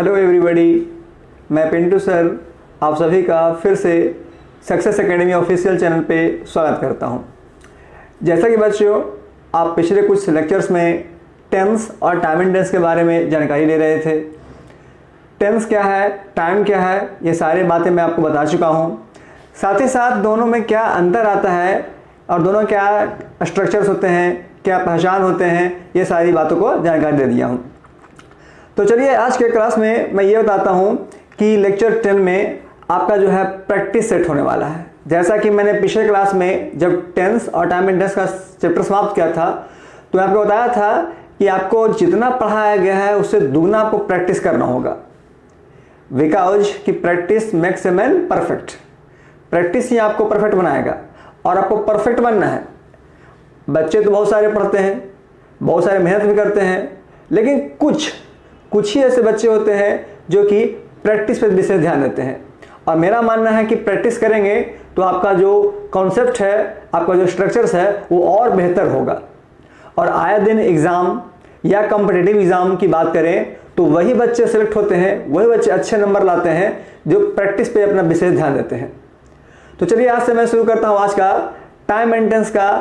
Hello everybody, मैं Pintu sir आप सभी का फिर से सक्सेस एकेडमी ऑफिशियल चैनल पे स्वागत करता हूं। जैसा कि बच्चों आप पिछले कुछ लेक्चर्स में टेंस और टाइम एंड टेंस के बारे में जानकारी ले रहे थे। टेंस क्या है, टाइम क्या है, ये सारी बातें मैं आपको बता चुका हूं। साथ ही साथ दोनों में क्या अंतर आता है और दोनों क्या स्ट्रक्चर्स होते हैं, क्या पहचान होते हैं, ये सारी बातों को जानकारी दे दिया हूँ। तो चलिए आज के क्लास में मैं ये बताता हूँ कि लेक्चर 10 में आपका जो है प्रैक्टिस सेट होने वाला है। जैसा कि मैंने पिछले क्लास में जब टेंस और टाइम एंड टेंस का चैप्टर समाप्त किया था तो मैं आपको बताया था कि आपको जितना पढ़ाया गया है उससे दुगना आपको प्रैक्टिस करना होगा, बिकॉज कि practice makes a man perfect. Practice ही आपको परफेक्ट बनाएगा और आपको परफेक्ट बनना है। बच्चे तो बहुत सारे पढ़ते हैं, बहुत सारे मेहनत भी करते हैं, लेकिन कुछ ही ऐसे बच्चे होते हैं जो कि प्रैक्टिस पर विशेष ध्यान देते हैं। और मेरा मानना है कि प्रैक्टिस करेंगे तो आपका जो कॉन्सेप्ट है, आपका जो स्ट्रक्चर्स है वो और बेहतर होगा। और आए दिन एग्ज़ाम या कॉम्पिटिटिव एग्ज़ाम की बात करें तो वही बच्चे सेलेक्ट होते हैं, वही बच्चे अच्छे नंबर लाते हैं जो प्रैक्टिस पे अपना विशेष ध्यान देते हैं। तो चलिए आज से मैं शुरू करता हूँ आज का टाइम एंड टेंस का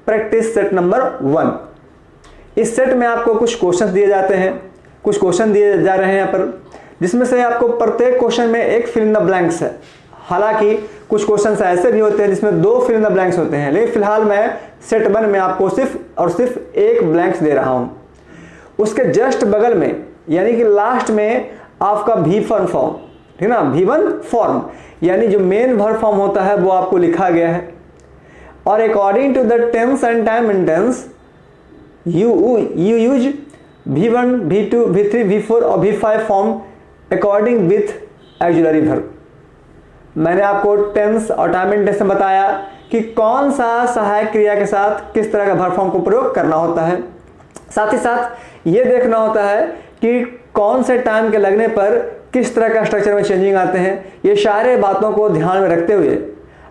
प्रैक्टिस सेट नंबर 1। इस सेट में आपको कुछ क्वेश्चन दिए जाते हैं, कुछ क्वेश्चन दिए जा रहे हैं यहाँ पर, जिसमें से आपको प्रत्येक क्वेश्चन में एक फिल इन द ब्लैंक्स है। हालांकि कुछ क्वेश्चन ऐसे भी होते हैं जिसमें 2 फिल इन द ब्लैंक्स होते हैं, लेकिन फिलहाल मैं सेट 1 में आपको सिर्फ और सिर्फ एक ब्लैंक्स दे रहा हूँ। उसके जस्ट बगल में यानी कि लास्ट में आपका V1 फॉर्म, ठीक ना, V1 फॉर्म यानी जो मेन वर्ब फॉर्म होता है वो आपको लिखा गया है। और according to the tense and time and tense you use V1, V2, V3, V4 और V5 form according with auxiliary verb. मैंने आपको टेंस और टाइम एंड टेंस में बताया कि कौन सा सहायक क्रिया के साथ किस तरह का वर्ब फॉर्म को प्रयोग करना होता है। साथ ही साथ ये देखना होता है कि कौन से टाइम के लगने पर किस तरह का स्ट्रक्चर में चेंजिंग आते हैं। ये सारे बातों को ध्यान में रखते हुए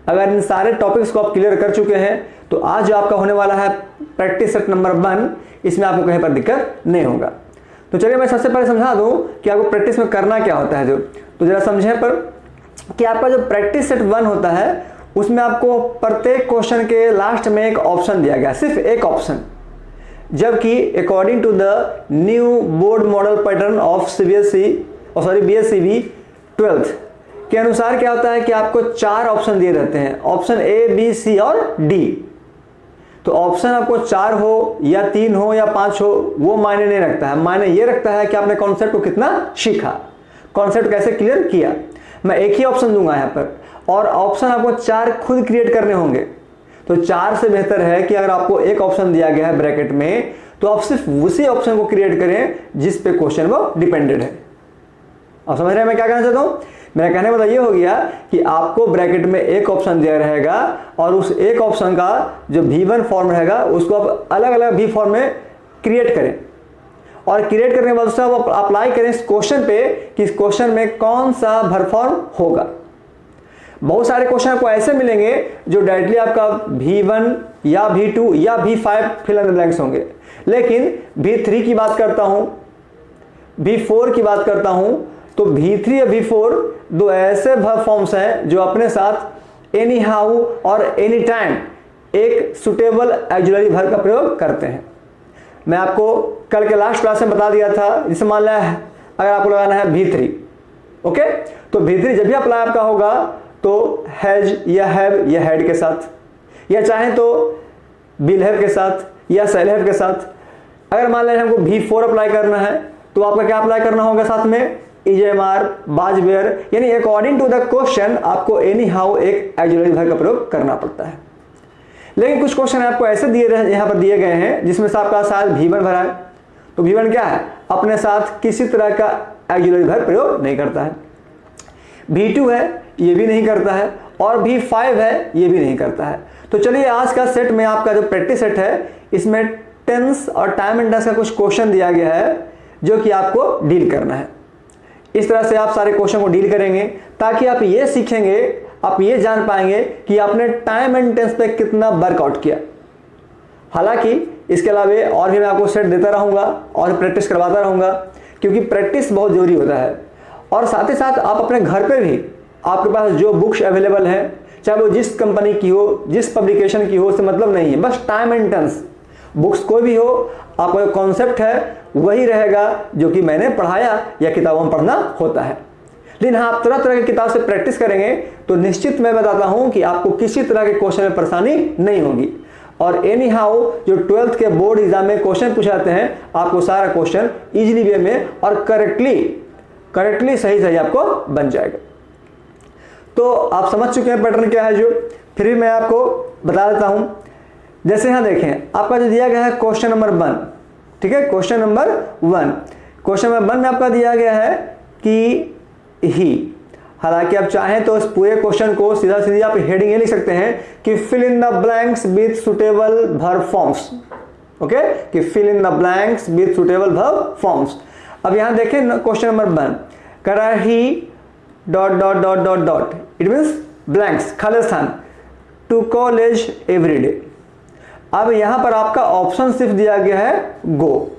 अगर इन सारे टॉपिक्स को आप क्लियर कर चुके हैं तो आज जो आपका होने वाला है प्रैक्टिस सेट नंबर 1, इसमें आपको कहीं पर दिक्कत नहीं होगा। तो चलिए मैं सबसे पहले समझा दूं कि आपको प्रैक्टिस में करना क्या होता है। तो जरा समझें पर कि आपका जो प्रैक्टिस सेट 1 होता है उसमें आपको प्रत्येक क्वेश्चन के लास्ट में एक ऑप्शन दिया गया, सिर्फ एक ऑप्शन। जबकि according to the new board model pattern of BSCB 12th के अनुसार क्या होता है कि आपको 4 ऑप्शन दिए रहते हैं, ऑप्शन A, B, C और D। तो ऑप्शन आपको 4 हो या 3 हो या 5 हो वो मायने नहीं रखता है, मायने ये रखता है कि आपने कॉन्सेप्ट को कितना सीखा, कॉन्सेप्ट कैसे क्लियर किया। मैं एक ही ऑप्शन दूंगा यहाँ पर और ऑप्शन आपको 4 खुद क्रिएट करने होंगे। तो 4 से बेहतर है कि अगर आपको एक ऑप्शन दिया गया है ब्रैकेट में तो आप सिर्फ उसी ऑप्शन को क्रिएट करें जिस पे क्वेश्चन वो डिपेंडेड है। आप समझ रहे हैं मैं क्या कहना चाहता हूँ? मेरा कहने का मतलब ये हो गया कि आपको ब्रैकेट में एक ऑप्शन दिया रहेगा और उस एक ऑप्शन का जो V1 फॉर्म रहेगा उसको आप अलग अलग V फॉर्म में क्रिएट करें और क्रिएट करने के बाद उसका आप अप्लाई करें इस क्वेश्चन पे कि इस क्वेश्चन में कौन सा वर्ब फॉर्म होगा। बहुत सारे क्वेश्चन आपको ऐसे मिलेंगे जो डायरेक्टली आपका V1 या V2 या V5 fill in the blanks होंगे, लेकिन V3 की बात करता हूं, V4 की बात करता हूं तो V3 या V4 2 ऐसे वर्ब फॉर्म्स हैं जो अपने साथ एनी हाउ और एनी टाइम एक सुटेबल ऑक्सिलरी वर्ब का प्रयोग करते हैं। मैं आपको कल के लास्ट क्लास में बता दिया था, जिसे मान लिया अगर आपको लगाना है V3, ओके, तो V3 जब भी अप्लाई आपका होगा तो हैज या हैव या हैड के साथ या चाहे तो विल हैव के साथ या शैल हैव के साथ। अगर मान लिया हमको V4 अप्लाई करना है तो आपका क्या अप्लाई करना होगा साथ में इजेमार, बाज वेयर, यानी अकॉर्डिंग टू द क्वेश्चन आपको एनी हाउ एक ऑक्सिलरी वर्ब का प्रयोग करना पड़ता है। लेकिन कुछ क्वेश्चन आपको ऐसे यहाँ पर दिए गए हैं जिसमें से आपका शायद V1 भरा है, तो V1 क्या है, अपने साथ किसी तरह का ऑक्सिलरी वर्ब प्रयोग नहीं करता है। V2 है, ये भी नहीं करता है, और V5 है, ये भी नहीं करता है। तो चलिए आज का सेट में आपका जो प्रैक्टिस सेट है इसमें टेंस और टाइम एंड टेंस का कुछ क्वेश्चन दिया गया है जो कि आपको डील करना है। इस तरह से आप सारे क्वेश्चन को डील करेंगे ताकि आप ये सीखेंगे, आप ये जान पाएंगे कि आपने टाइम एंड टेंस पे कितना वर्कआउट किया। हालांकि इसके अलावा और भी मैं आपको सेट देता रहूंगा और प्रैक्टिस करवाता रहूंगा, क्योंकि प्रैक्टिस बहुत ज़रूरी होता है। और साथ ही साथ आप अपने घर पे भी आपके पास जो बुक्स अवेलेबल है, चाहे वो जिस कंपनी की हो, जिस पब्लिकेशन की हो, उससे मतलब नहीं है, बस टाइम एंड टेंस बुक्स कोई भी हो, आपका जो कॉन्सेप्ट है वही रहेगा जो कि मैंने पढ़ाया या किताबों में पढ़ना होता है। लेकिन हाँ, आप तरह तरह की किताब से प्रैक्टिस करेंगे तो निश्चित मैं बताता हूं कि आपको किसी तरह के क्वेश्चन में परेशानी नहीं होगी। और एनी हाउ जो 12th के बोर्ड एग्जाम में क्वेश्चन पूछाते हैं, आपको सारा क्वेश्चन इजीली वे में और करेक्टली सही आपको बन जाएगा। तो आप समझ चुके हैं पैटर्न क्या है जो, फिर भी मैं आपको बता देता हूं। जैसे यहां देखें, आपका जो दिया गया है क्वेश्चन नंबर 1, ठीक है, क्वेश्चन नंबर 1 में आपका दिया गया है कि ही। हालांकि आप चाहें तो इस पूरे क्वेश्चन को सीधा आप हेडिंग ये लिख सकते हैं कि fill in the blanks with suitable verb forms. Okay, कि fill in the blanks with suitable verb forms. अब यहां देखें क्वेश्चन नंबर 1 कह रहा है ही ... इट मींस ब्लैंक्स, खाली स्थान, टू कॉलेज एवरी डे। अब यहां पर आपका ऑप्शन सिर्फ दिया गया है गो।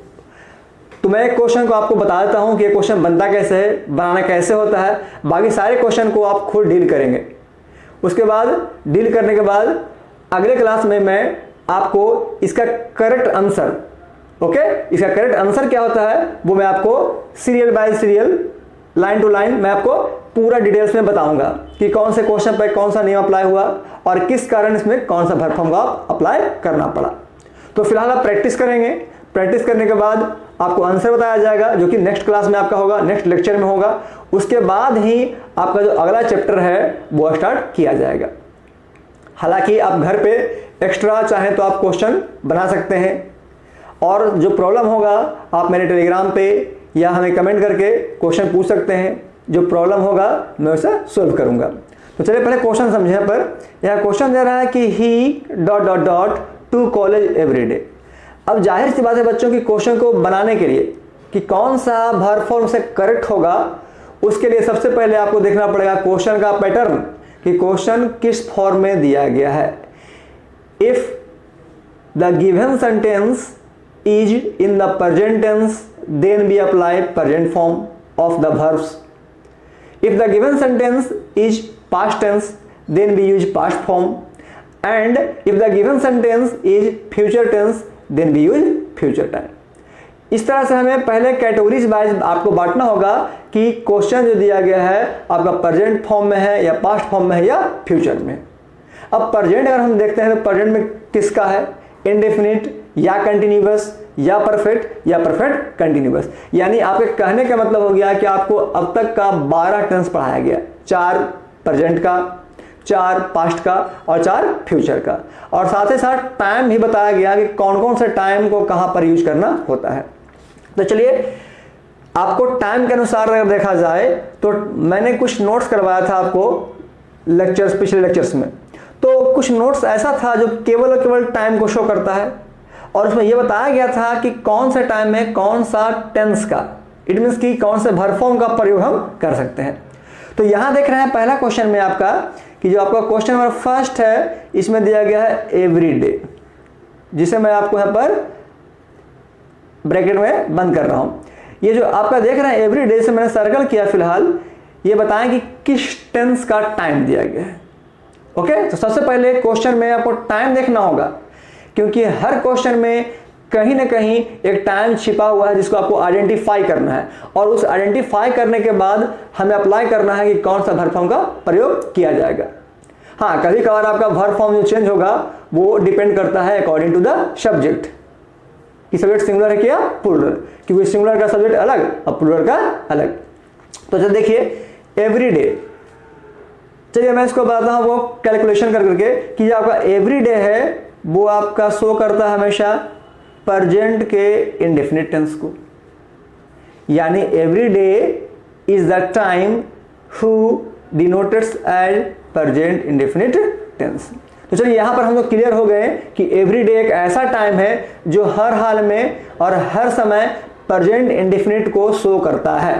तो मैं एक क्वेश्चन को आपको बता देता हूं कि ये क्वेश्चन बनता कैसे है, बनाना कैसे होता है। बाकी सारे क्वेश्चन को आप खुद डील करेंगे। उसके बाद डील करने के बाद अगले क्लास में मैं आपको इसका करेक्ट आंसर, ओके, इसका करेक्ट आंसर क्या होता है वो मैं आपको serial by serial, line to line मैं आपको पूरा डिटेल्स में बताऊंगा कि कौन से क्वेश्चन पर कौन सा नियम अप्लाई हुआ और किस कारण इसमें कौन सा वर्ब फॉर्म का अप्लाई करना पड़ा। तो फिलहाल आप प्रैक्टिस करेंगे। प्रैक्टिस करने के बाद आपको आंसर बताया जाएगा जो कि नेक्स्ट क्लास में आपका होगा, नेक्स्ट लेक्चर में होगा। उसके बाद ही आपका जो अगला चैप्टर है वो स्टार्ट किया जाएगा। हालांकि आप घर पे एक्स्ट्रा चाहें तो आप क्वेश्चन बना सकते हैं, और जो प्रॉब्लम होगा आप मेरे टेलीग्राम पे या हमें कमेंट करके क्वेश्चन पूछ सकते हैं। जो प्रॉब्लम होगा मैं उसे सोल्व करूंगा। तो चलिए पहले क्वेश्चन समझें। पर यह क्वेश्चन दे रहा है कि ही ... टू कॉलेज एवरी डे। अब जाहिर सी बात है बच्चों की क्वेश्चन को बनाने के लिए कि कौन सा वर्ब फॉर्म से करेक्ट होगा, उसके लिए सबसे पहले आपको देखना पड़ेगा क्वेश्चन का पैटर्न कि क्वेश्चन किस फॉर्म में दिया गया है। If the given sentence is in the present tense then we apply present form of the verbs. If the given sentence is past tense, then we use past form, and if the given sentence is future tense, then we use future time. इस तरह से हमें पहले categories wise आपको बांटना होगा कि question जो दिया गया है आपका प्रेजेंट फॉर्म में है या पास्ट फॉर्म में है या फ्यूचर में। अब प्रेजेंट अगर हम देखते हैं तो प्रेजेंट में किसका है, इंडेफिनिट या कंटिन्यूअस या परफेक्ट या परफेक्ट कंटिन्यूअस। यानी आपके कहने का मतलब हो गया कि आपको अब तक का 12 टेंस पढ़ाया गया, 4 प्रेजेंट का, 4 पास्ट का और 4 फ्यूचर का, और साथ ही साथ टाइम भी बताया गया कि कौन कौन से टाइम को कहां पर यूज करना होता है। तो चलिए आपको टाइम के अनुसार अगर देखा जाए तो मैंने कुछ नोट्स करवाया था आपको लेक्चर्स, पिछले लेक्चर्स में। तो कुछ नोट्स ऐसा था जो केवल और केवल टाइम को शो करता है, और उसमें यह बताया गया था कि कौन सा टाइम में कौन सा टेंस का, इट मींस कि कौन से वर्ब फॉर्म का प्रयोग हम कर सकते हैं। तो यहां देख रहे हैं पहला क्वेश्चन में आपका कि जो आपका क्वेश्चन नंबर फर्स्ट है, इसमें दिया गया है एवरी डे, जिसे मैं आपको यहां पर ब्रैकेट में बंद कर रहा हूं। ये जो आपका देख रहे हैं एवरी डे से मैंने सर्कल किया, फिलहाल ये बताएं कि किस टेंस का टाइम दिया गया है। ओके, तो सबसे पहले क्वेश्चन में आपको टाइम देखना होगा, क्योंकि हर क्वेश्चन में कहीं ना कहीं एक टाइम छिपा हुआ है जिसको आपको आइडेंटिफाई करना है, और उस आइडेंटिफाई करने के बाद हमें अप्लाई करना है कि कौन सा वर्ब फॉर्म का प्रयोग किया जाएगा। हाँ, कभी कभार आपका वर्ब फॉर्म जो चेंज होगा वो डिपेंड करता है अकॉर्डिंग टू द सब्जेक्ट, कि सब्जेक्ट सिंगुलर है क्या प्लूरल, क्योंकि सिंगुलर का सब्जेक्ट अलग और प्लूरल का अलग। तो चलिए देखिए एवरी डे, चलिए मैं इसको बताता हूं वो कैलकुलेशन कर करके कि जो आपका एवरी डे है वो आपका शो करता है हमेशा प्रेजेंट के इंडेफिनिट टेंस को, यानी every day is the time who denoteds as present indefinite tense. तो चलिए यहां पर हम लोग क्लियर हो गए कि एवरी डे एक ऐसा टाइम है जो हर हाल में और हर समय प्रेजेंट इंडेफिनिट को शो करता है।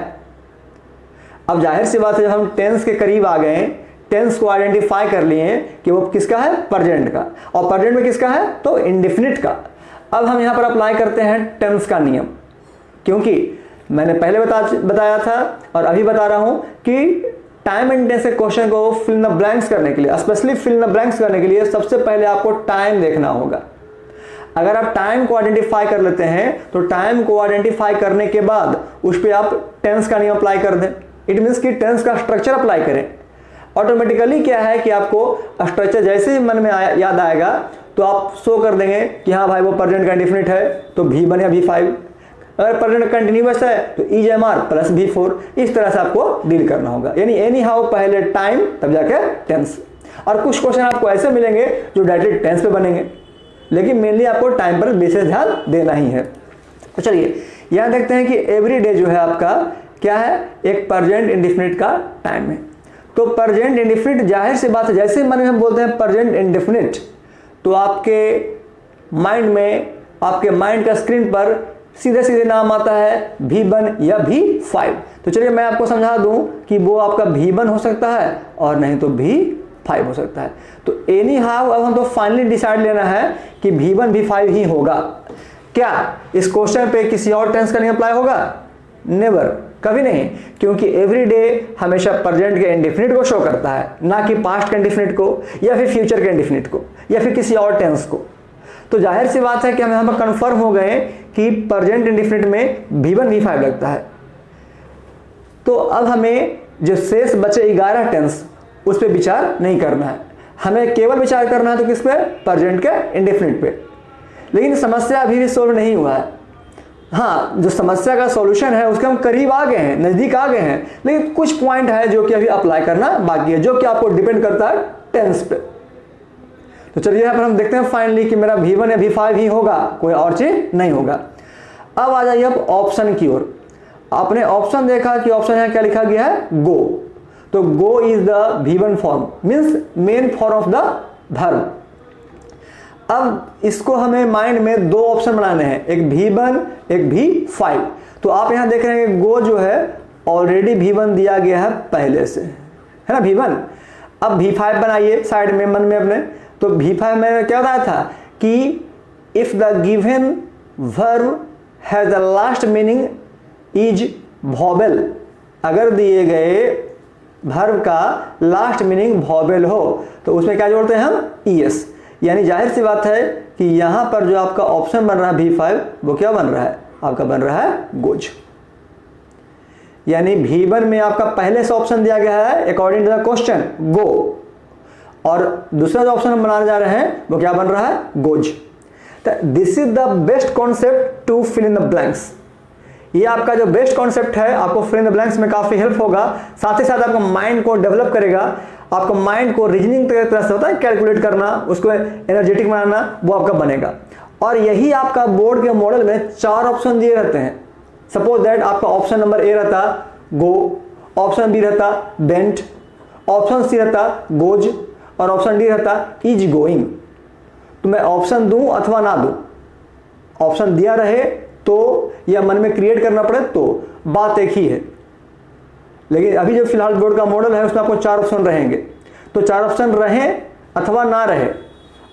अब जाहिर सी बात है जब हम टेंस के करीब आ गए, टेंस को आइडेंटिफाई कर लिए कि वो किसका है, प्रेजेंट का, और प्रेजेंट में किसका है तो इंडेफिनिट का। अब हम यहां पर अप्लाई करते हैं टेंस का नियम, क्योंकि मैंने पहले बताया था और अभी बता रहा हूं कि टाइम एंड टेंस के क्वेश्चन को फिल इन द ब्लैंक्स करने के लिए, specially fill in the blanks करने के लिए सबसे पहले आपको टाइम देखना होगा। अगर आप टाइम को आइडेंटिफाई कर लेते हैं तो टाइम को आइडेंटिफाई करने के बाद उस पर आप टेंस का नियम अप्लाई कर दें। इट मीन्स कि टेंस का स्ट्रक्चर अप्लाई करें। ऑटोमेटिकली क्या है कि आपको स्ट्रक्चर जैसे ही मन में याद आएगा तो आप शो कर देंगे कि हाँ भाई वो प्रेजेंट का इंडेफिनिट है तो V1 या V5, अगर प्रेजेंट कंटिन्यूअस है तो EMR प्लस V4। इस तरह से आपको डील करना होगा, यानी एनी हाउ पहले टाइम तब जाके टेंस। और कुछ क्वेश्चन आपको ऐसे मिलेंगे जो डायरेक्टली टेंस पे बनेंगे, लेकिन मेनली आपको टाइम पर विशेष ध्यान देना ही है। तो चलिए यहाँ देखते हैं कि एवरी डे जो है आपका क्या है, एक प्रेजेंट इंडेफिनिट का टाइम है। तो प्रेजेंट इंडेफिनिट जाहिर सी बात है, जैसे मन में हम बोलते हैं प्रेजेंट इंडेफिनिट तो आपके माइंड का स्क्रीन पर सीधे सीधे नाम आता है V1 या V5। तो चलिए मैं आपको समझा दूं कि वो आपका V1 हो सकता है और नहीं तो V5 हो सकता है। तो एनी हाउ अब हम तो फाइनली डिसाइड लेना है कि V1 V5 ही होगा। क्या इस क्वेश्चन पे किसी और टेंस का नहीं अप्लाई होगा? नेवर, कभी नहीं, क्योंकि एवरी डे हमेशा प्रेजेंट के इंडेफिनिट को शो करता है, ना कि पास्ट के इंडेफिनिट को या फिर फ्यूचर के इंडेफिनिट को या फिर किसी और टेंस को। तो जाहिर सी बात है कि हम यहाँ पर कंफर्म हो गए कि प्रेजेंट इंडेफिनिट में V1 V5 लगता है। तो अब हमें जो शेष बचे 11 टेंस उस पर विचार नहीं करना है, हमें केवल विचार करना है तो किस पे? प्रेजेंट के इंडेफिनिट पे। लेकिन समस्या अभी भी सोल्व नहीं हुआ है। हाँ, जो समस्या का सॉल्यूशन है उसके हम करीब आ गए हैं, नजदीक आ गए हैं, लेकिन कुछ पॉइंट है जो कि अभी अप्लाई करना बाकी है, जो कि आपको डिपेंड करता है टेंस पे। तो चलिए यहाँ पर हम देखते हैं फाइनली कि मेरा V1 या V5 ही होगा, कोई और चीज नहीं होगा। अब आ जाइए अब ऑप्शन की ओर। आपने ऑप्शन देखा कि ऑप्शन यहाँ क्या लिखा गया है? गो। तो go is the V1 form, means main form of the verb. अब इसको हमें माइंड में दो ऑप्शन बनाने हैं, एक V1 एक V5। तो आप यहां देख रहे हैं कि गो जो है ऑलरेडी V1 दिया गया है पहले से, है ना V1। अब V5 बनाइए साइड में मन में अपने। तो V5 में क्या बताया था कि if the given verb has the last meaning is vowel, अगर दिए गए वर्ब का लास्ट मीनिंग वॉवेल हो तो उसमें क्या जोड़ते हैं हम? ES। यानी जाहिर सी बात है कि यहां पर जो आपका ऑप्शन बन रहा है V5 वो क्या बन रहा है? आपका बन रहा है गोज। यानी V1 में आपका पहले से ऑप्शन दिया गया है अकॉर्डिंग टू द क्वेश्चन गो, और दूसरा जो ऑप्शन हम बनाने जा रहे हैं वो क्या बन रहा है? Goes. This is the best concept to fill in the blanks. ये आपका जो बेस्ट कॉन्सेप्ट है आपको फिल इन द ब्लैंक्स में काफी हेल्प होगा, साथ ही साथ आपका माइंड को डेवलप करेगा। आपका माइंड को रीजनिंग तरह से होता है, कैलकुलेट करना, उसको एनर्जेटिक बनाना, वो आपका बनेगा। और यही आपका बोर्ड के मॉडल में 4 ऑप्शन दिए रहते हैं। सपोज दैट आपका ऑप्शन नंबर ए रहता गो, ऑप्शन बी रहता बेंट, ऑप्शन सी रहता गोज और ऑप्शन डी रहता इज गोइंग। तो मैं ऑप्शन दूं अथवा ना दूं, ऑप्शन दिया रहे तो या मन में क्रिएट करना पड़े तो बात एक ही है। लेकिन अभी जो फिलहाल बोर्ड का मॉडल है उसमें आपको 4 ऑप्शन रहेंगे। तो 4 ऑप्शन रहें अथवा ना रहे,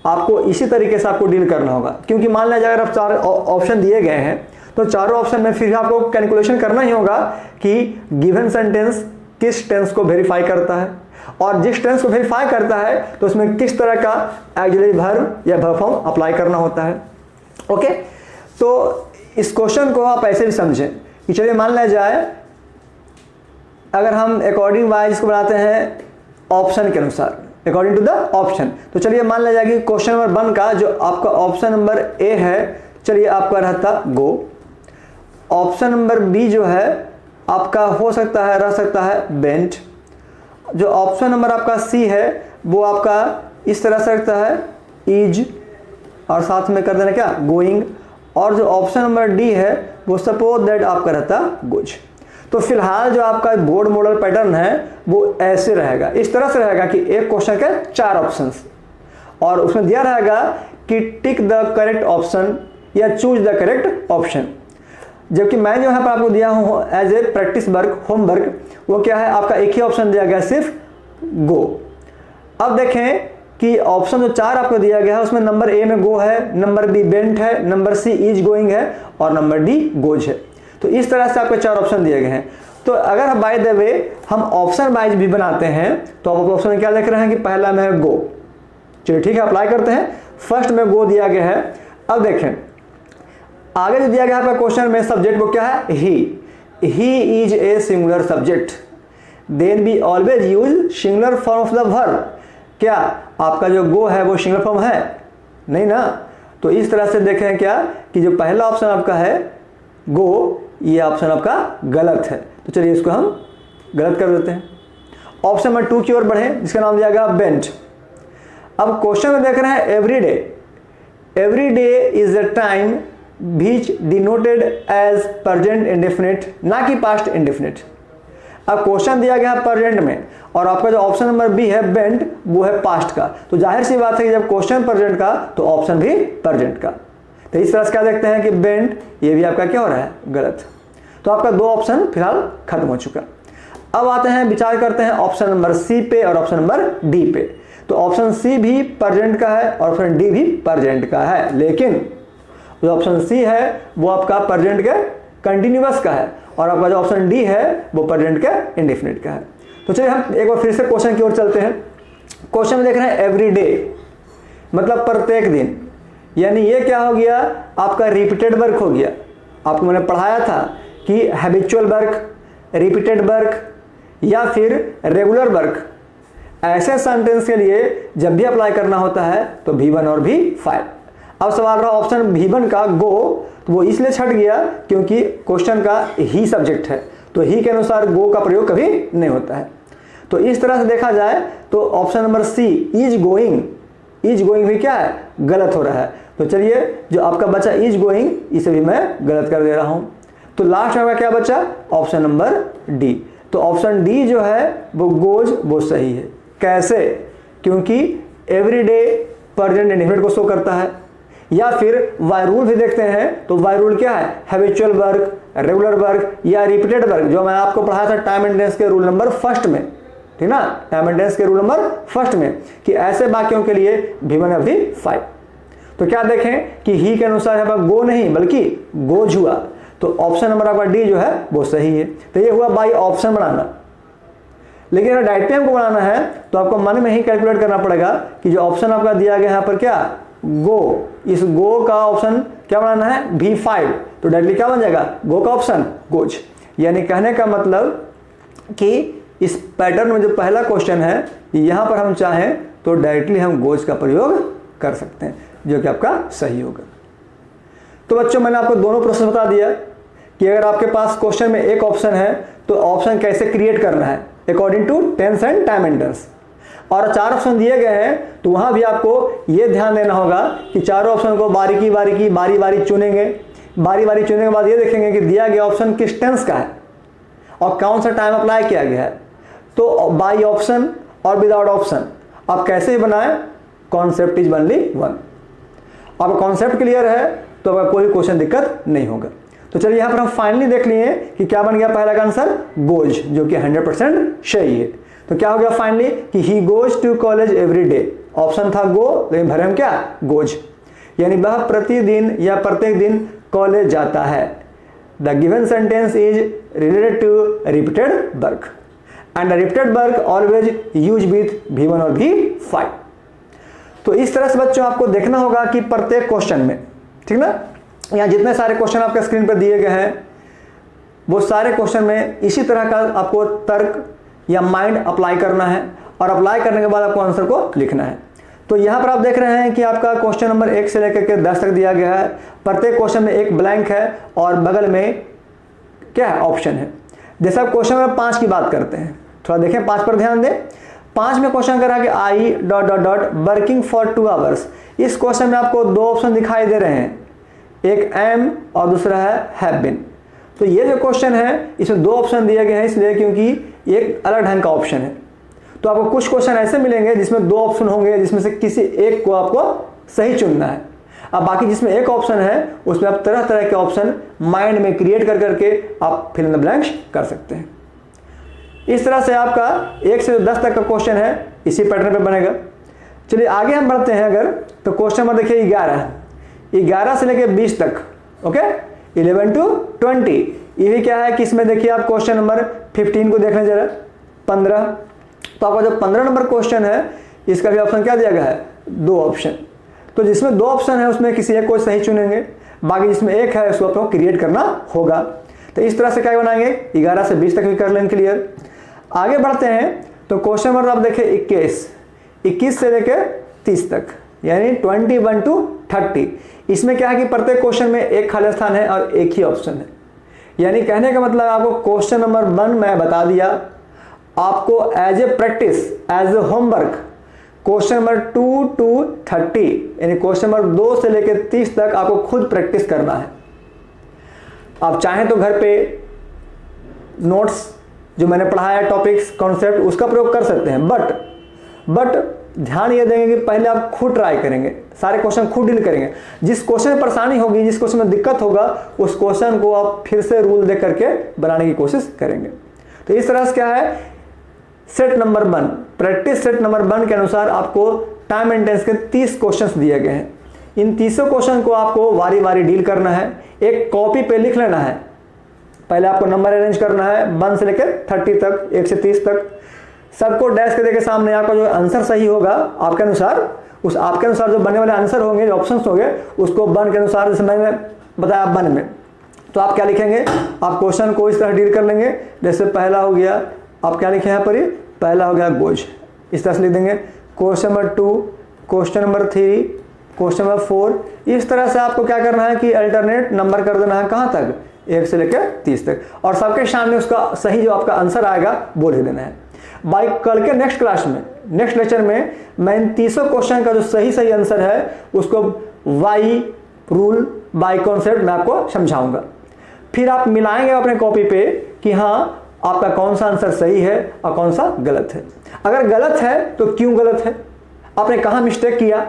आपको इसी तरीके से आपको डील करना होगा। क्योंकि मान लिया जाए अगर आप 4 ऑप्शन दिए गए हैं तो चारों ऑप्शन में फिर आपको कैलकुलेशन करना ही होगा कि गिवन सेंटेंस किस टेंस को वेरीफाई करता है, और जिस टेंस को वेरीफाई करता है तो उसमें किस तरह का ऑक्सिलरी वर्ब या वर्ब फॉर्म अप्लाई करना होता है। ओके, तो इस क्वेश्चन को आप ऐसे भी समझें कि चलिए मान लिया जाए अगर हम अकॉर्डिंग वाइज इसको बनाते हैं ऑप्शन के अनुसार, अकॉर्डिंग टू द ऑप्शन। तो चलिए मान लिया जाए कि क्वेश्चन नंबर 1 का जो आपका ऑप्शन नंबर ए है, चलिए आपका रहता गो। ऑप्शन नंबर बी जो है आपका हो सकता है, रह सकता है बेंट। जो ऑप्शन नंबर आपका सी है वो आपका इस तरह से रखता है इज, और साथ में कर देना क्या? गोइंग। और जो ऑप्शन नंबर डी है वो सपोज दैट आपका रहता गोज। तो फिलहाल जो आपका बोर्ड मॉडल पैटर्न है वो ऐसे रहेगा, इस तरह से रहेगा कि एक क्वेश्चन के 4 ऑप्शंस, और उसमें दिया रहेगा कि टिक द करेक्ट ऑप्शन या चूज द करेक्ट ऑप्शन। जबकि मैं जो यहाँ पर आपको दिया हूँ as a practice work, homework, वो क्या है? आपका एक ही ऑप्शन दिया गया, सिर्फ गो। अब देखें कि ऑप्शन जो 4 आपको दिया गया है उसमें नंबर ए में गो है, नंबर बी बेंट है, नंबर सी इज गोइंग है और नंबर डी गोज है। तो इस तरह से आपको 4 ऑप्शन दिए गए हैं। तो अगर बाय द वे हम ऑप्शन वाइज भी बनाते हैं तो आप ऑप्शन में क्या लिख रहे हैं कि पहला में है गो। चलिए ठीक है, अप्लाई करते हैं। फर्स्ट में गो दिया गया है। अब देखें आगे जो दिया गया है आपका क्वेश्चन में सब्जेक्ट वो क्या है, he is a singular subject, then we always use singular form of the verb. क्या आपका जो गो है वो सिंगुलर फॉर्म है? नहीं ना। तो इस तरह से देखें क्या कि जो पहला ऑप्शन आपका है गो, ये ऑप्शन आपका गलत है। तो चलिए इसको हम गलत कर देते हैं। ऑप्शन नंबर 2 की ओर बढ़े जिसका नाम दिया गया बेंट। अब क्वेश्चन में देख रहे हैं every day. Every day is the time which denoted as present indefinite, ना कि past indefinite। अब क्वेश्चन दिया गया है प्रेजेंट में और आपका जो ऑप्शन नंबर बी है बेंट वो है पास्ट का। तो जाहिर सी बात है कि जब क्वेश्चन प्रेजेंट का तो ऑप्शन भी प्रेजेंट का। तो इस तरह से क्या देखते हैं कि बेंट ये भी आपका क्या हो रहा है, गलत। तो आपका 2 ऑप्शन फिलहाल खत्म हो चुका। अब आते हैं विचार करते हैं ऑप्शन नंबर सी पे और ऑप्शन नंबर डी पे। तो ऑप्शन सी भी प्रेजेंट का है और ऑप्शन डी भी प्रेजेंट का है, लेकिन जो ऑप्शन सी है वो आपका प्रेजेंट के कंटिन्यूअस का है और आपका जो ऑप्शन डी है वो प्रेजेंट के इंडेफिनिट का है। तो चलिए हम एक बार फिर से क्वेश्चन की ओर चलते हैं। क्वेश्चन में देख रहे हैं एवरी डे मतलब प्रत्येक दिन, यानी ये क्या हो गया आपका रिपीटेड वर्क हो गया। आपको मैंने पढ़ाया था कि हैबिचुअल वर्क, रिपीटेड वर्क या फिर रेगुलर वर्क, ऐसे सेंटेंस के लिए जब भी अप्लाई करना होता है तो V1 और V5। अब सवाल रहा ऑप्शन V1 का गो, तो वो इसलिए छट गया क्योंकि क्वेश्चन का ही सब्जेक्ट है, तो ही के अनुसार गो का प्रयोग कभी नहीं होता है। तो इस तरह से देखा जाए तो option number C is going भी क्या है, गलत हो रहा है। तो चलिए जो आपका बचा इज गोइंग इसे भी मैं गलत कर दे रहा हूं। तो लास्ट में क्या बचा, ऑप्शन नंबर डी। तो ऑप्शन डी जो है वो गोज वो सही है। कैसे? क्योंकि एवरीडे प्रेजेंट इंडेफिनिट को शो करता है। या फिर वाई रूल भी देखते हैं तो वाई रूल क्या है, हैबिचुअल वर्क, रेगुलर वर्क या रिपीटेड वर्क, जो मैं आपको पढ़ाया था टाइम एंड टेंस के रूल नंबर फर्स्ट में, ठीक ना, टाइम एंड टेंस के रूल नंबर फर्स्ट में, कि ऐसे वाक्यों के लिए V1 या V5। तो क्या देखें कि ही के अनुसार यहाँ पर गो नहीं बल्कि गोज हुआ। तो ऑप्शन नंबर आपका डी जो है वो सही है। तो ये हुआ बाई ऑप्शन बनाना। लेकिन अगर डायग्राम को बनाना है तो आपको मन में ही कैलकुलेट करना पड़ेगा कि जो ऑप्शन आपका दिया गया यहाँ पर क्या गो, इस गो का ऑप्शन क्या बनाना है V5। तो डायरेक्टली क्या बन जाएगा, गो का ऑप्शन गोज। यानी कहने का मतलब कि इस पैटर्न में जो पहला क्वेश्चन है यहाँ पर हम चाहें तो डायरेक्टली हम गोज का प्रयोग कर सकते हैं, जो कि आपका सही होगा। तो बच्चों मैंने आपको दोनों प्रोसेस बता दिया कि अगर आपके पास क्वेश्चन में एक ऑप्शन है तो ऑप्शन कैसे क्रिएट करना है according to tense and time and tense. और 4 ऑप्शन दिए गए हैं तो वहां भी आपको यह ध्यान देना होगा कि चारों ऑप्शन को बारी बारी चुनेंगे। बारी चुनने के बाद ये देखेंगे कि दिया गया ऑप्शन किस टेंस का है और कौन सा टाइम अप्लाई किया गया है। तो बाई ऑप्शन और विदाउट ऑप्शन आप कैसे बनाएं, कॉन्सेप्ट इज ओनली वन। आपका कॉन्सेप्ट क्लियर है तो आपका कोई क्वेश्चन दिक्कत नहीं होगा। तो चलिए यहाँ पर हम फाइनली देख लिए कि क्या बन गया पहला का आंसर गोज, जो कि 100% सही है। तो क्या हो गया फाइनली कि he goes to college every day. Option था गो लेकिन भरे हम क्या गोज, यानी वह प्रतिदिन या प्रत्येक दिन कॉलेज जाता है। The given sentence is related to repeated work and the repeated work always use with V1 और V5। तो इस तरह से बच्चों आपको देखना होगा कि प्रत्येक क्वेश्चन में, ठीक ना, यहाँ जितने सारे क्वेश्चन आपके स्क्रीन पर दिए गए हैं वो सारे क्वेश्चन में इसी तरह का आपको तर्क या माइंड अप्लाई करना है और अप्लाई करने के बाद आपको आंसर को लिखना है। तो यहाँ पर आप देख रहे हैं कि आपका क्वेश्चन नंबर 1 से लेकर के 10 तक दिया गया है। प्रत्येक क्वेश्चन में एक ब्लैंक है और बगल में क्या है, ऑप्शन है। जैसे आप क्वेश्चन नंबर 5 की बात करते हैं, थोड़ा देखें 5 पर ध्यान दें। 5 में क्वेश्चन करा कि I dot working for 2 hours. इस क्वेश्चन में आपको 2 ऑप्शन दिखाई दे रहे हैं, एक एम और दूसरा है हैव बीन। तो ये जो क्वेश्चन है इसमें 2 ऑप्शन दिए गए हैं इसलिए क्योंकि एक अलग ढंग का ऑप्शन है। तो आपको कुछ क्वेश्चन ऐसे मिलेंगे जिसमें 2 ऑप्शन होंगे, जिसमें से किसी एक को आपको सही चुनना है। अब बाकी जिसमें एक ऑप्शन है उसमें आप तरह तरह के ऑप्शन माइंड में क्रिएट कर करके आप फिल इन द ब्लैंक्स कर सकते हैं। इस तरह से आपका 1 से 10 तक का क्वेश्चन है इसी पैटर्न पे बनेगा। चलिए आगे हम बढ़ते हैं। अगर तो क्वेश्चन नंबर देखिए 11 से लेकर 20 तक, ओके, 11 to 20 ये भी क्या है कि इसमें देखिए आप क्वेश्चन नंबर 15 को देख लें जरा, 15। तो आपका जो 15 नंबर क्वेश्चन है इसका भी ऑप्शन क्या दिया गया है, 2 ऑप्शन। तो जिसमें 2 ऑप्शन है उसमें किसी एक को सही चुनेंगे, बाकी जिसमें एक है उसको आपको क्रिएट करना होगा। तो इस तरह से क्या बनाएंगे, 11 से 20 तक भी कर लेंगे क्लियर। आगे बढ़ते हैं तो क्वेश्चन नंबर आप देखें 21 से लेकर 30 तक, यानी 21 to 30। इसमें क्या है कि प्रत्येक क्वेश्चन में एक खाली स्थान है और एक ही ऑप्शन है। यानी कहने का मतलब आपको क्वेश्चन नंबर 1 मैं बता दिया, आपको as a practice, as a homework question number 2 to 30 यानी क्वेश्चन नंबर 2 से लेकर 30 तक आपको खुद प्रैक्टिस करना है। आप चाहें तो घर पे नोट्स जो मैंने पढ़ाया टॉपिक्स कॉन्सेप्ट उसका प्रयोग कर सकते हैं, बट ध्यान ये देंगे कि पहले आप खुद ट्राई करेंगे, सारे क्वेश्चन खुद डील करेंगे। जिस क्वेश्चन में परेशानी होगी, जिस क्वेश्चन में दिक्कत होगा, उस क्वेश्चन को आप फिर से रूल देख करके बनाने की कोशिश करेंगे। तो इस तरह से क्या है, set number 1 practice set number 1 के अनुसार आपको टाइम एंड टेंस के 30 क्वेश्चन दिए गए हैं। इन 30 क्वेश्चन को आपको वारी वारी डील करना है, एक कॉपी पे लिख लेना है। पहले आपको नंबर अरेंज करना है 1 से लेकर 30 तक, 1 से 30 तक, सबको डैश करके सामने आपका जो आंसर सही होगा आपके अनुसार, उस आपके अनुसार जो बनने वाले आंसर होंगे, जो ऑप्शंस होंगे, उसको 1 के अनुसार, जैसे मैंने बताया 1 में, तो आप क्या लिखेंगे, आप क्वेश्चन को इस तरह डील कर लेंगे। जैसे पहला हो गया, आप क्या लिखे यहाँ पर, पहला हो गया गोज, इस तरह से लिख देंगे। Question number 2, question number 3, question number 4, इस तरह से आपको क्या करना है कि अल्टरनेट नंबर कर देना है, कहाँ तक, 1 से लेकर 30 तक, और सबके सामने उसका सही जो आपका आंसर आएगा वो लिख देना है। बाई कल के नेक्स्ट क्लास में, नेक्स्ट लेक्चर में मैं इन 30 क्वेश्चन का जो सही आंसर है उसको वाई रूल, बाई कॉन्सेप्ट मैं आपको समझाऊंगा। फिर आप मिलाएंगे अपने कॉपी पे कि हाँ आपका कौन सा आंसर सही है और कौन सा गलत है। अगर गलत है तो क्यों गलत है, आपने कहाँ मिस्टेक किया,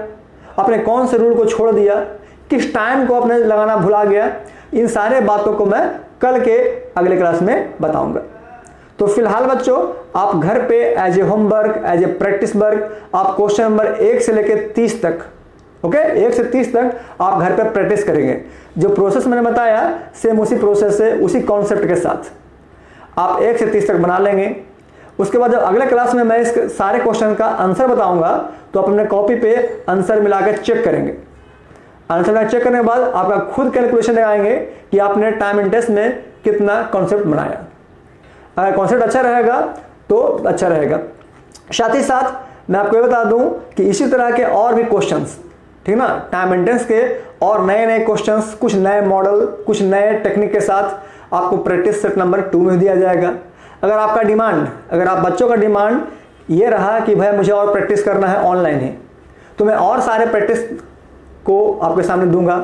आपने कौन से रूल को छोड़ दिया, किस टाइम को आपने लगाना भुला गया, इन सारे बातों को मैं कल के अगले क्लास में बताऊंगा। तो फिलहाल बच्चों आप घर पे as a homework, as a practice work, आप क्वेश्चन नंबर 1 से लेकर 30 तक, ओके, 1 से 30 तक आप घर पे प्रैक्टिस करेंगे। जो प्रोसेस मैंने बताया सेम उसी प्रोसेस से, उसी कॉन्सेप्ट के साथ आप 1 से 30 तक बना लेंगे। उसके बाद जब अगले क्लास में मैं इस सारे क्वेश्चन का आंसर बताऊंगा तो आप अपने कॉपी पे आंसर मिलाकर चेक करेंगे। आंसर मिलाकर चेक करने के बाद आपका खुद कैलकुलेशन लगाएंगे कि आपने टाइम एंड टेस्ट में कितना कॉन्सेप्ट बनाया। अगर कॉन्सेप्ट अच्छा रहेगा तो अच्छा रहेगा। साथ ही साथ मैं आपको ये बता दूं कि इसी तरह के और भी क्वेश्चंस, ठीक ना, टाइम एंड टेंस के और नए क्वेश्चंस, कुछ नए मॉडल, कुछ नए टेक्निक के साथ आपको प्रैक्टिस सेट नंबर 2 में दिया जाएगा। अगर आपका डिमांड, अगर आप बच्चों का डिमांड ये रहा कि भाई मुझे और प्रैक्टिस करना है ऑनलाइन ही, तो मैं और सारे प्रैक्टिस को आपके सामने दूंगा।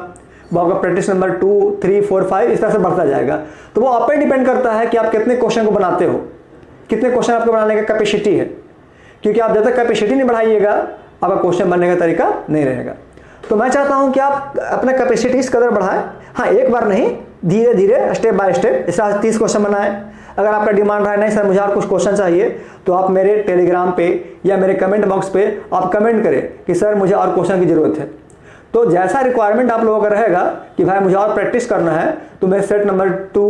वो आपका प्रैक्टिस नंबर 2, 3, 4, 5 इस तरह से बढ़ता जाएगा। तो वो आप पे डिपेंड करता है कि आप कितने क्वेश्चन को बनाते हो, कितने क्वेश्चन आपको बनाने का कैपेसिटी है। क्योंकि आप जब तक कैपेसिटी नहीं बढ़ाइएगा आपका क्वेश्चन बनने का तरीका नहीं रहेगा। तो मैं चाहता हूं कि आप अपना कैपेसिटी इस कदर बढ़ाएं, हाँ एक बार नहीं, धीरे धीरे स्टेप बाय स्टेप इस तरह 30 क्वेश्चन बनाएं। अगर आपका डिमांड रहा नहीं सर मुझे और कुछ क्वेश्चन चाहिए, तो आप मेरे टेलीग्राम पे या मेरे कमेंट बॉक्स पे आप कमेंट करें कि सर मुझे और क्वेश्चन की जरूरत है। तो जैसा रिक्वायरमेंट आप लोगों का रहेगा कि भाई मुझे और प्रैक्टिस करना है, तो मैं सेट नंबर 2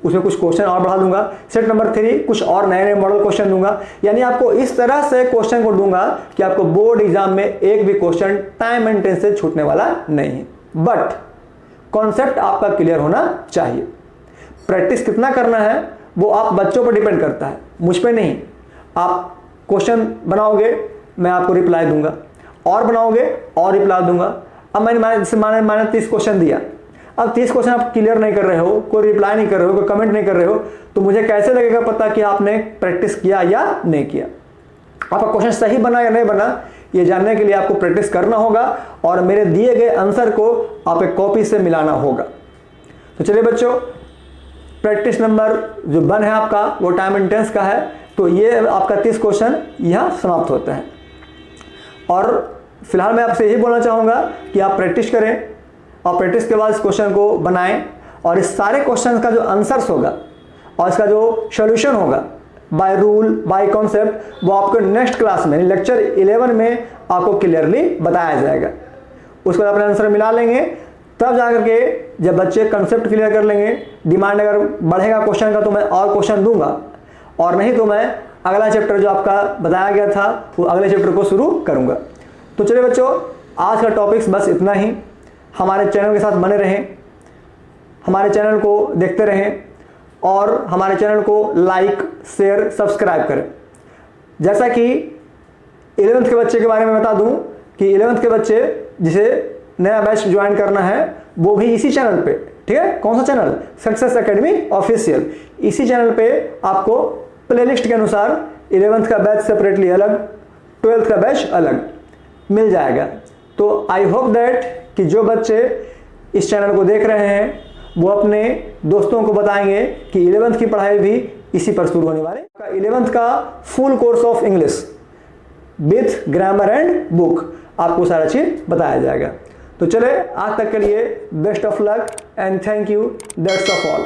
उसमें कुछ क्वेश्चन और बढ़ा दूंगा, सेट नंबर 3 कुछ और नए नए मॉडल क्वेश्चन दूंगा। यानी आपको इस तरह से क्वेश्चन को दूंगा कि आपको बोर्ड एग्जाम में एक भी क्वेश्चन टाइम एंड टेंस से छूटने वाला नहीं है। बट कॉन्सेप्ट आपका क्लियर होना चाहिए। प्रैक्टिस कितना करना है वो आप बच्चों पर डिपेंड करता है, मुझ पर नहीं। आप क्वेश्चन बनाओगे मैं आपको रिप्लाई दूंगा, और बनाओगे और रिप्लाई दूंगा। अब मैंने 30 क्वेश्चन दिया, अब 30 क्वेश्चन आप क्लियर नहीं कर रहे हो, कोई रिप्लाई नहीं कर रहे हो, कोई कमेंट नहीं कर रहे हो, तो मुझे कैसे लगेगा पता कि आपने प्रैक्टिस किया या नहीं किया, आपका क्वेश्चन सही बना या नहीं बना। ये जानने के लिए आपको प्रैक्टिस करना होगा और मेरे दिए गए आंसर को आप एक कॉपी से मिलाना होगा। तो चलिए बच्चों, प्रैक्टिस नंबर जो 1 है आपका वो टाइम एंड टेंस का है। तो ये आपका 30 क्वेश्चन यहाँ समाप्त होता है। और फिलहाल मैं आपसे यही बोलना चाहूँगा कि आप प्रैक्टिस करें और प्रैक्टिस के बाद इस क्वेश्चन को बनाएं, और इस सारे क्वेश्चन का जो आंसर्स होगा और इसका जो सॉल्यूशन होगा बाय रूल बाय कॉन्सेप्ट, वो आपको नेक्स्ट क्लास में लेक्चर 11 में आपको क्लियरली बताया जाएगा। उसके बाद अपने आंसर मिला लेंगे, तब जाकर के जब बच्चे कंसेप्ट क्लियर कर लेंगे, डिमांड अगर बढ़ेगा क्वेश्चन का तो मैं और क्वेश्चन दूंगा, और नहीं तो मैं अगला चैप्टर जो आपका बताया गया था वो अगले चैप्टर को शुरू करूंगा। तो चलिए बच्चों, आज का टॉपिक्स बस इतना ही। हमारे चैनल के साथ बने रहें, हमारे चैनल को देखते रहें और हमारे चैनल को लाइक, शेयर, सब्सक्राइब करें। जैसा कि 11th के बच्चे के बारे में बता दूं कि 11th के बच्चे जिसे नया बैच ज्वाइन करना है वो भी इसी चैनल पे, ठीक है, कौन सा चैनल, सक्सेस एकेडमी ऑफिशियल। इसी चैनल पे आपको प्लेलिस्ट के अनुसार 11th का बैच सेपरेटली अलग, 12th का बैच अलग मिल जाएगा। तो आई होप दैट कि जो बच्चे इस चैनल को देख रहे हैं वो अपने दोस्तों को बताएंगे कि 11th की पढ़ाई भी इसी पर शुरू होने वाले। 11th का full course of English with grammar and book आपको सारा चीज बताया जाएगा। तो चले, आज तक के लिए best of luck and thank you, that's of all.